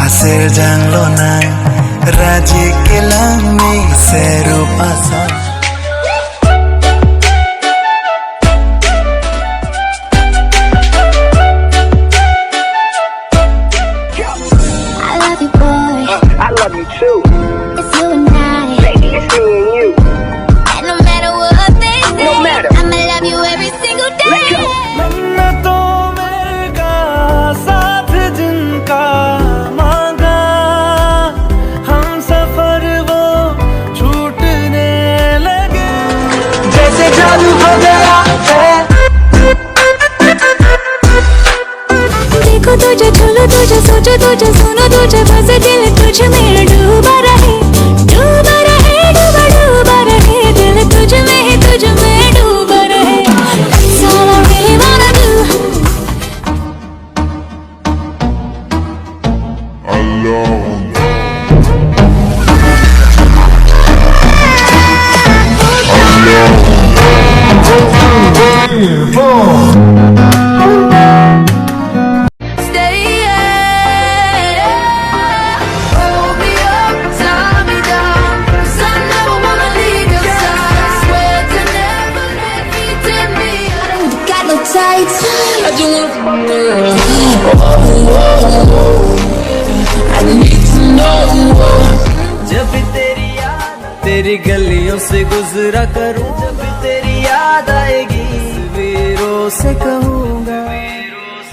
Hasil janglonan raji kilami serupasa. I love you, boy. I love you too. It's you and I. Baby, it's me and you. And no matter what they say, No matter. I'ma love you every single day. Let's go. मन्नतों में का साथ जिनका मांगा, हम सफर वो छूटने लगे जैसे जादू हो गया है। देखो तुझे, झूलो तुझे, सोचो तुझे, सुनो तुझे, बस दिल तुझ में डूबा रहे, डूबा रहे, डूबा डूबा रहे, दिल तुझ में ही तुझ में डूबा रहे। That's all I really wanna do. I just wanna girl. I need to know. जब भी तेरी याद तेरी गलियों से गुजरा करूं, जब भी तेरी याद आएगी तस्वीरों से कहूँगा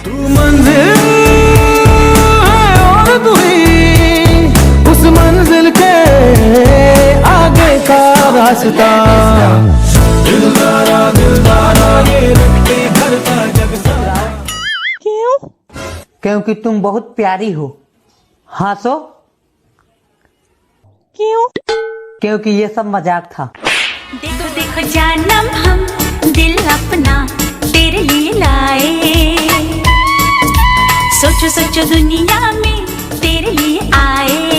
तू मंजिल है और तू ही उस मंजिल के आगे का रास्ता। दिलदारा दिलदारा ये रखते घर का जग सारा। क्योंकि तुम बहुत प्यारी हो। हंसो। क्यों? क्योंकि ये सब मजाक था। देखो देखो जानम हम दिल अपना तेरे लिए लाए, सोचो सोचो दुनिया में तेरे लिए आए।